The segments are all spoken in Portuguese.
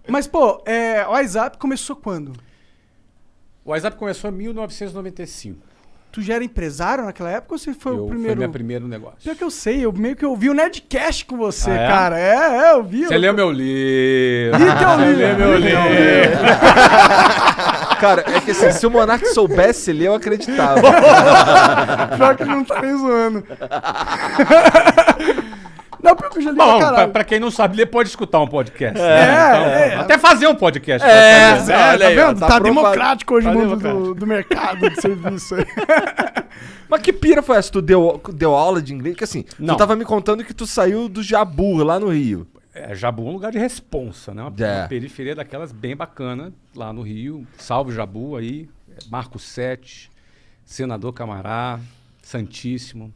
Mas, pô, o WhatsApp começou quando? O WhatsApp começou em 1995. Tu já era empresário naquela época ou você foi o primeiro? Foi meu primeiro negócio. Pior que eu sei, eu meio que ouvi o Nerdcast com você, Ah, é? cara. Eu vi. Você leu meu livro. Li teu livro. Leu meu livro. Cara, é que assim, se o Monark soubesse ler, eu acreditava. Pior que não tá nem zoando. Não, pior que eu já li pra Bom, caralho. pra quem não sabe ler, pode escutar um podcast. É. Até fazer um podcast. Tá vendo? ó, Tá, aprovado. democrático hoje o Tá mundo democrático. do mercado de serviço aí. Mas que pira foi essa? Tu deu aula de inglês? Porque assim, Não. tu tava me contando que tu saiu do Jabur, lá no Rio. Jabu é um lugar de responsa, né? Uma periferia daquelas bem bacana, lá no Rio. Salve Jabu aí, Marco 7, Senador Camará, Santíssimo,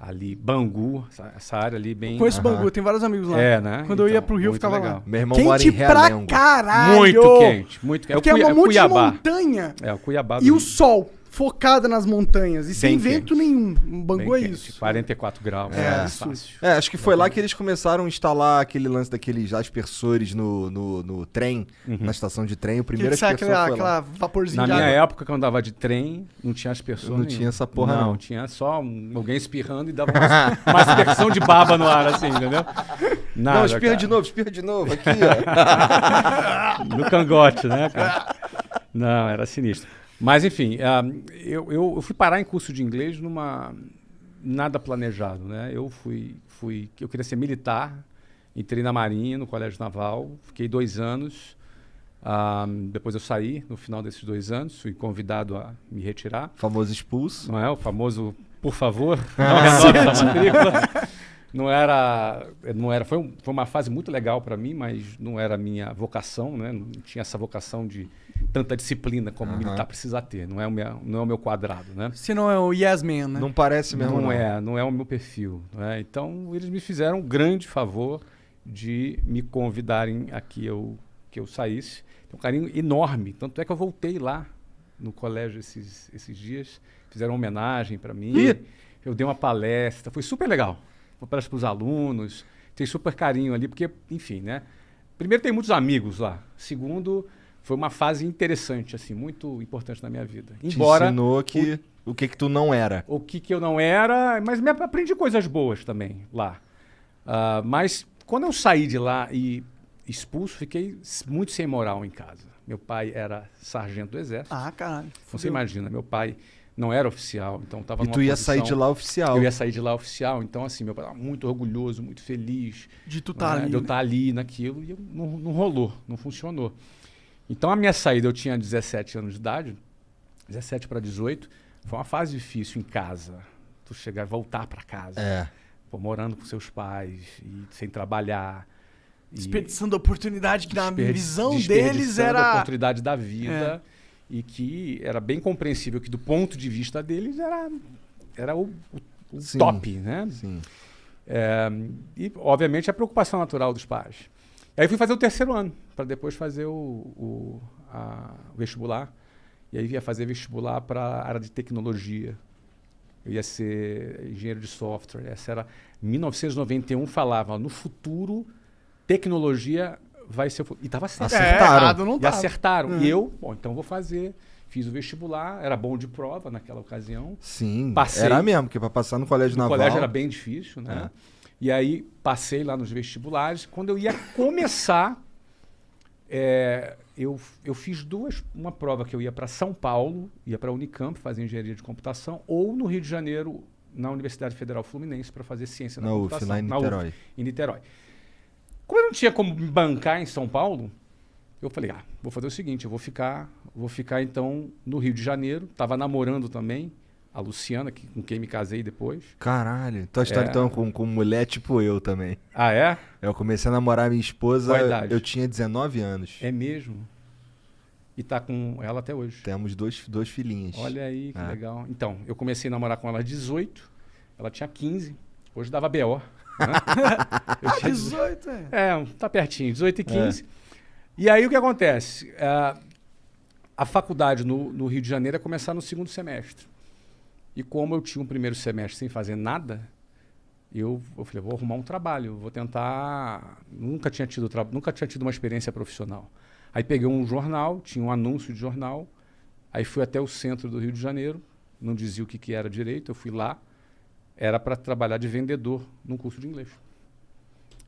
ali, Bangu, essa área ali bem... Conheço Bangu, tem vários amigos lá. né? Quando eu ia Então, pro Rio, eu muito ficava legal. lá. Meu irmão mora em Quente pra Realengo. caralho. Muito quente, muito quente. Porque é um monte de Cuiabá. montanha. É, o Cuiabá. E do o sol, focado nas montanhas. E sem Bem vento quente. nenhum. Um Bangu é bem quente, isso. 44 graus. É, fácil. Acho que foi lá que eles começaram a instalar aquele lance daqueles aspersores no trem, na estação de trem. O primeiro Que sai aspersor foi lá. aquela vaporzinho Na de minha água. época, quando eu andava de trem, não tinha aspersor Não nenhum. tinha essa porra, não. Tinha só alguém espirrando e dava uma aspersão de baba no ar, assim, entendeu? Nada, Não, espirra de novo, aqui, ó. No cangote, né, cara? Não, era sinistro. Mas, enfim, eu fui parar em curso de inglês nada planejado, né? Eu queria ser militar, entrei na Marinha, no Colégio Naval, fiquei 2 anos. Depois eu saí, no final desses 2 anos, fui convidado a me retirar. Famoso expulso. Não é o famoso, por favor, não renove essa matrícula. Foi uma fase muito legal para mim, mas não era a minha vocação, né? Não tinha essa vocação de tanta disciplina como militar precisa ter. Não é o meu quadrado, né? Você não é o Yes Man, né? Não parece mesmo, Não é o meu perfil. Né? Então, eles me fizeram um grande favor de me convidarem a que eu saísse. Tem um carinho enorme. Tanto é que eu voltei lá no colégio esses dias. Fizeram uma homenagem para mim. Eu dei uma palestra. Foi super legal. Uma palestra para os alunos. Tem super carinho ali, porque, enfim, né? Primeiro, tem muitos amigos lá. Segundo, foi uma fase interessante, assim, muito importante na minha vida. Embora te ensinou o que tu não era. o que eu não era, mas aprendi coisas boas também lá. Mas quando eu saí de lá e expulso, fiquei muito sem moral em casa. Meu pai era sargento do exército. Ah, caralho. Você imagina, meu pai não era oficial, então estava E numa tu ia posição- sair de lá oficial. Eu ia sair de lá oficial, então assim, meu pai estava muito orgulhoso, muito feliz. De tu tá ali. De eu né? estar ali naquilo, e não rolou, não funcionou. Então a minha saída, eu tinha 17 anos de idade, 17 para 18, foi uma fase difícil em casa. Tu chegar e voltar para casa, morando com seus pais, e sem trabalhar. Desperdiçando a oportunidade que na visão deles desperdiçando a era... oportunidade da vida e que era bem compreensível que do ponto de vista deles era o Sim, top, né? Sim. E obviamente a preocupação natural dos pais. Aí fui fazer o 3º ano para depois fazer o vestibular. E aí ia fazer vestibular para a área de tecnologia. Eu ia ser engenheiro de software. Essa era 1991, falava no futuro tecnologia vai ser... E estava certo. Acertaram. errado não E tá. acertaram. E eu, então vou fazer. Fiz o vestibular, era bom de prova naquela ocasião. Sim, Passei. era mesmo, porque pra passar no colégio O naval... colégio era bem difícil, né? E aí passei lá nos vestibulares. Quando eu ia começar, eu fiz uma prova que eu ia para São Paulo, ia para a Unicamp fazer engenharia de computação, ou no Rio de Janeiro, na Universidade Federal Fluminense, para fazer ciência da Na UF, computação. lá em Niterói. Em Niterói. Como eu não tinha como me bancar em São Paulo, eu falei, vou fazer o seguinte, eu vou ficar então no Rio de Janeiro. Estava namorando também a Luciana, com quem me casei depois. Caralho, tua história então com mulher tipo eu também. Ah, é? Eu comecei a namorar minha esposa, Qual a idade? eu tinha 19 anos. É mesmo? E tá com ela até hoje. Temos dois filhinhos. Olha aí, que legal. Então, eu comecei a namorar com ela aos 18, ela tinha 15, hoje dava BO. Né? Eu tinha 18, tá pertinho, 18 e 15. E aí o que acontece? A faculdade no Rio de Janeiro ia começar no 2º semestre. E como eu tinha um 1º semestre sem fazer nada, eu falei, vou arrumar um trabalho, vou tentar... Nunca tinha tido uma experiência profissional. Aí peguei um jornal, tinha um anúncio de jornal, aí fui até o centro do Rio de Janeiro, não dizia o que era direito, eu fui lá, era para trabalhar de vendedor num curso de inglês.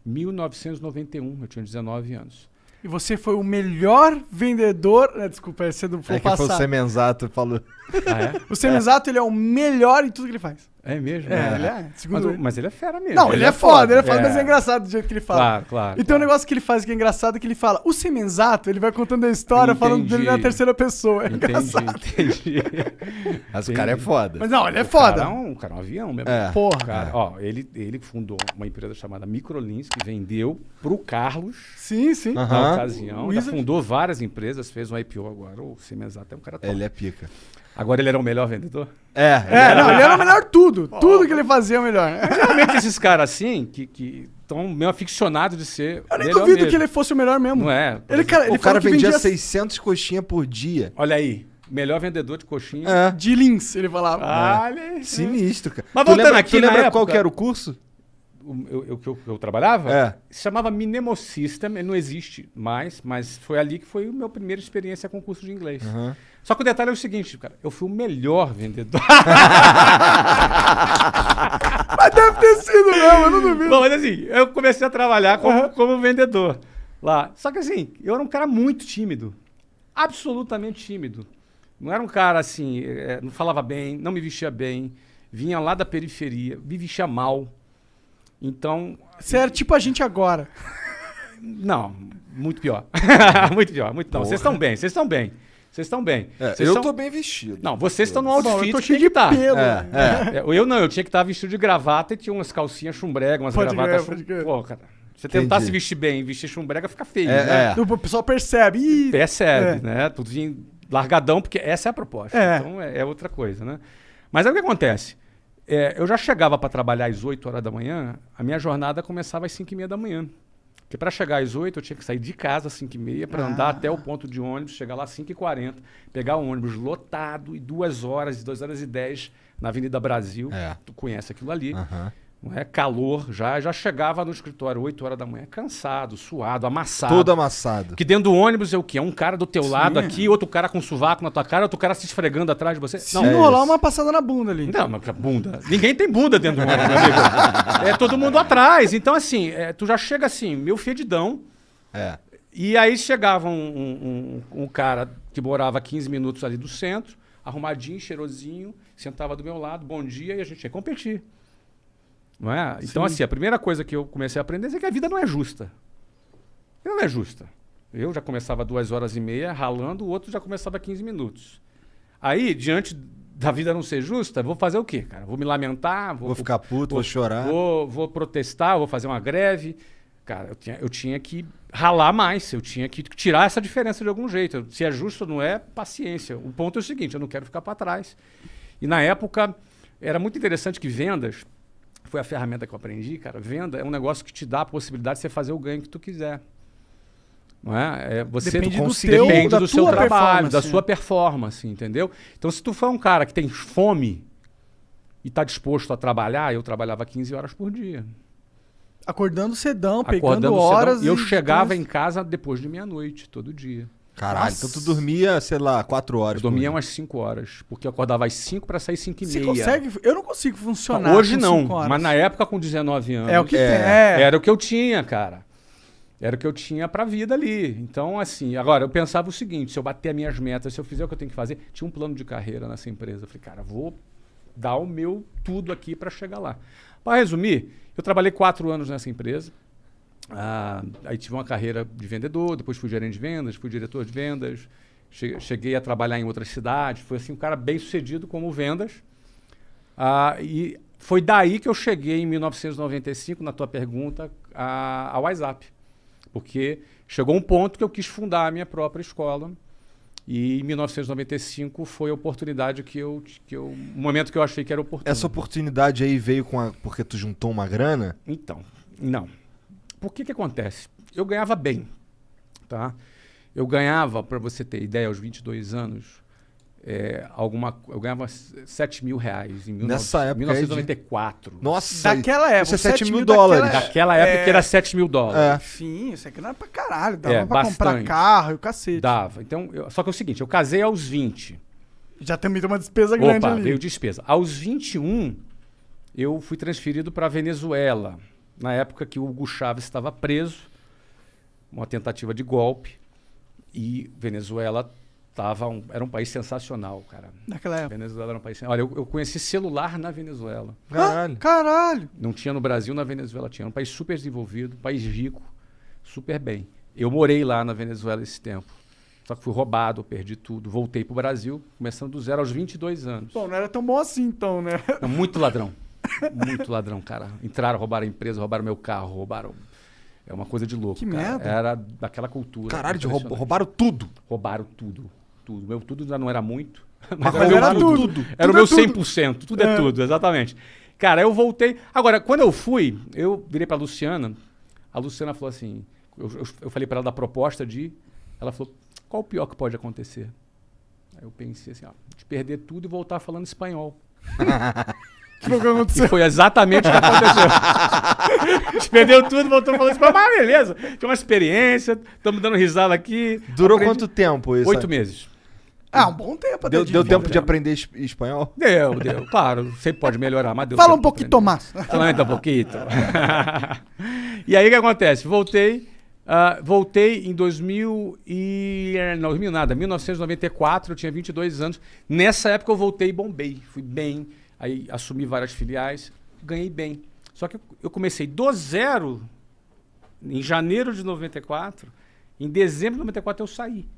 1991, eu tinha 19 anos. E você foi o melhor vendedor... Desculpa, você não foi que foi o Semenzato, falou. Ah, é? O Semenzato, ele é o melhor em tudo que ele faz. É mesmo? Ele é. Mas ele é fera mesmo. Não, ele é foda, mas é engraçado do jeito que ele fala. Claro, claro. E tem um negócio que ele faz que é engraçado, que ele fala, o Semenzato, ele vai contando a história, falando dele na terceira pessoa. É engraçado. Entendi. Mas o cara é foda. Mas não, ele é foda. O cara é um avião mesmo. Porra. Cara, ó, ele fundou uma empresa chamada Microlins, que vendeu pro Carlos. Sim, sim. Na ocasião. Já fundou várias empresas, fez um IPO agora. O Semenzato é um cara top. Ele é pica. Agora ele era o melhor vendedor? Ele era o melhor tudo. Tudo que ele fazia é o melhor. Geralmente esses caras assim, que estão meio aficionados de ser eu nem duvido que ele fosse o melhor mesmo. Não é? O cara vendia 600 coxinhas por dia. Olha aí. Melhor vendedor de coxinha. De Lins, ele falava. Olha. Sinistro, cara. Mas voltando aqui, tu lembra época, qual que era o curso? Eu trabalhava? Se chamava Minemo System, não existe mais, mas foi ali que foi a minha primeira experiência com curso de inglês. Só que o detalhe é o seguinte, cara, eu fui o melhor vendedor. Mas deve ter sido mesmo, eu não duvido. Bom, mas assim, eu comecei a trabalhar como vendedor lá. Só que assim, eu era um cara muito tímido. Absolutamente tímido. Não era um cara assim, não falava bem, não me vestia bem, vinha lá da periferia, me vestia mal. Então... Você era tipo a gente agora. Não, muito pior. Muito pior. Não, vocês estão bem, vocês estão bem. Vocês estão bem. Eu tô bem vestido. Não, vocês estão no outfit eu tô cheio de pelo. Eu não, eu tinha que estar vestido de gravata e tinha umas calcinhas chumbrega, umas gravatas... Pô, cara, você tentar se vestir bem e vestir chumbrega fica feio, né? O pessoal percebe. Percebe, né? Tudo largadão, porque essa é a proposta. Então é outra coisa, né? Mas aí o que acontece? Eu já chegava para trabalhar às 8 horas da manhã, a minha jornada começava às 5h30 da manhã. Porque para chegar às 8 eu tinha que sair de casa às 5h30 para andar até o ponto de ônibus, chegar lá às 5h40, pegar o ônibus lotado e 2 horas, 2h10 na Avenida Brasil. Tu conhece aquilo ali. Não é? Calor, já chegava no escritório 8 horas da manhã, cansado, suado, amassado. Todo amassado. Porque dentro do ônibus é o quê? É um cara do teu lado aqui, outro cara com sovaco na tua cara, outro cara se esfregando atrás de você. Não, não rolar uma passada na bunda ali. Não, mas bunda. Ninguém tem bunda dentro do ônibus, meu amigo. É todo mundo atrás. Então, assim, tu já chega assim, meio fedidão. E aí chegava um cara que morava 15 minutos ali do centro, arrumadinho, cheirosinho, sentava do meu lado, bom dia, e a gente ia competir. Não é? Então, assim, a primeira coisa que eu comecei a aprender é que a vida não é justa. Ela não é justa. Eu já começava 2h30 ralando, o outro já começava 15 minutos. Aí, diante da vida não ser justa, vou fazer o quê, cara? Vou me lamentar? Vou ficar puto, vou chorar? Vou protestar, vou fazer uma greve. Cara, eu tinha que ralar mais, eu tinha que tirar essa diferença de algum jeito. Se é justo ou não é, paciência. O ponto é o seguinte, eu não quero ficar para trás. E na época, era muito interessante que vendas... Foi a ferramenta que eu aprendi, cara. Venda é um negócio que te dá a possibilidade de você fazer o ganho que tu quiser. Não é? Você depende depende do seu trabalho, performance, da sua performance, entendeu? Então, se tu for um cara que tem fome e está disposto a trabalhar, eu trabalhava 15 horas por dia. Acordando cedão, pegando horas. E eu chegava em casa depois de meia-noite, todo dia. Caralho, então tu dormia, sei lá, 4 horas. Eu dormia umas 5 horas, porque eu acordava às 5 para sair 5h30. Você consegue? Eu não consigo funcionar. Hoje não, mas na época com 19 anos. É o que tem. Era o que eu tinha, cara. Era o que eu tinha pra vida ali. Então, assim, agora eu pensava o seguinte: se eu bater as minhas metas, se eu fizer o que eu tenho que fazer, tinha um plano de carreira nessa empresa. Eu falei, cara, vou dar o meu tudo aqui para chegar lá. Para resumir, eu trabalhei 4 anos nessa empresa. Aí tive uma carreira de vendedor, depois fui gerente de vendas, fui diretor de vendas, cheguei a trabalhar em outras cidades, fui assim um cara bem sucedido como vendas. E foi daí que eu cheguei em 1995, na tua pergunta, ao WhatsApp. Porque chegou um ponto que eu quis fundar a minha própria escola e em 1995 foi a oportunidade o momento que eu achei que era oportuno. Essa oportunidade aí veio porque tu juntou uma grana? Então, não. Por que acontece? Eu ganhava bem, tá? Eu ganhava, para você ter ideia, aos 22 anos, eu ganhava 7 mil reais em Nessa época 1994. Nossa, daquela época. isso é 7 mil daquela dólares. Daquela época que era 7 mil dólares. Sim, isso aqui não era pra caralho. Dava pra comprar bastante. carro e o cacete. Dava. Então, só que é o seguinte, eu casei aos 20. Já também tem uma despesa grande ali. Veio despesa. Aos 21, eu fui transferido para Venezuela. Na época que o Hugo Chávez estava preso, uma tentativa de golpe. E Venezuela era um país sensacional, cara. Naquela época. Venezuela era um país sensacional. Olha, eu conheci celular na Venezuela. Caralho. Caralho. Não tinha no Brasil, na Venezuela tinha. Era um país super desenvolvido, um país rico, super bem. Eu morei lá na Venezuela esse tempo. Só que fui roubado, perdi tudo. Voltei pro Brasil, começando do zero aos 22 anos. Bom, não era tão bom assim então, né? Não, muito ladrão. Muito ladrão, cara. Entraram, roubaram a empresa, roubaram meu carro, roubaram... É uma coisa de louco, Que cara. merda. Era daquela cultura. Caralho, impressionante. roubaram tudo. Roubaram tudo. Tudo. Meu tudo já não era muito. Mas Mas era tudo. Era o Tudo meu é tudo. 100%. Tudo é tudo, exatamente. Cara, eu voltei... Agora, quando eu fui, eu virei pra Luciana. A Luciana falou assim... Eu falei pra ela da proposta de ir. Ela falou, qual o pior que pode acontecer? Aí eu pensei assim, de perder tudo e voltar falando espanhol. E foi exatamente o que aconteceu. A gente perdeu tudo, voltou falando espanhol. Mas beleza, tinha uma experiência, estamos dando risada aqui. Durou quanto tempo isso? 8 meses. Um bom tempo. Deu tempo de aprender espanhol? Deu. Claro, sempre pode melhorar, mas deu. Fala um pouquinho, Tomás. Fala um pouquinho. E aí o que acontece? Voltei em 1994, eu tinha 22 anos. Nessa época eu voltei e bombei. Fui bem, aí assumi várias filiais, ganhei bem. Só que eu comecei do zero em janeiro de 94. Em dezembro de 94 eu saí.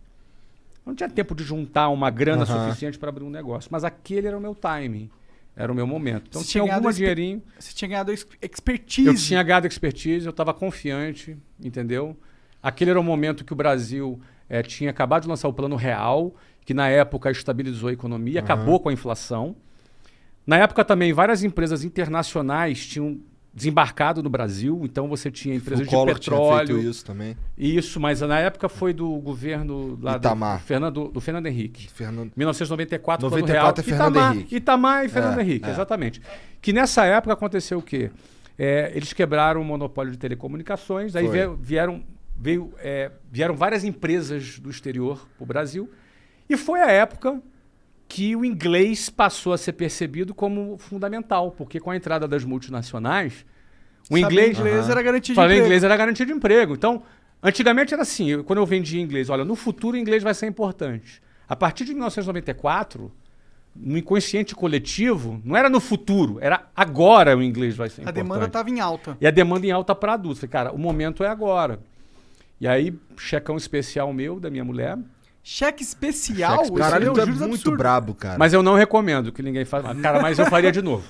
Eu não tinha tempo de juntar uma grana suficiente para abrir um negócio. Mas aquele era o meu timing. Era o meu momento. Então tinha algum dinheirinho. Você tinha ganhado expertise. Eu tinha ganhado expertise, eu estava confiante, entendeu? Aquele era o momento que o Brasil tinha acabado de lançar o Plano Real, que na época estabilizou a economia, acabou com a inflação. Na época também, várias empresas internacionais tinham desembarcado no Brasil, então você tinha empresas de petróleo. Tinha feito isso também. Isso, mas na época foi do governo lá Itamar. do Fernando Henrique. 1994, 94 é Fernando Henrique. Itamar e Fernando Henrique, exatamente. Que nessa época aconteceu o quê? Eles quebraram o monopólio de telecomunicações, aí vieram várias empresas do exterior para o Brasil, e foi a época que o inglês passou a ser percebido como fundamental, porque com a entrada das multinacionais, o inglês era garantia de falar emprego. inglês era garantia de emprego. Então, antigamente era assim, quando eu vendia inglês, olha, no futuro o inglês vai ser importante. A partir de 1994, no inconsciente coletivo, não era no futuro, era agora o inglês vai ser importante. A demanda estava em alta. E a demanda em alta para adultos. Falei, cara, o momento é agora. E aí, checão especial meu, da minha mulher. Cheque especial? Caralho, tu é juros muito absurdos. brabo, cara. Mas eu não recomendo que ninguém faça. Cara, mas eu faria de novo.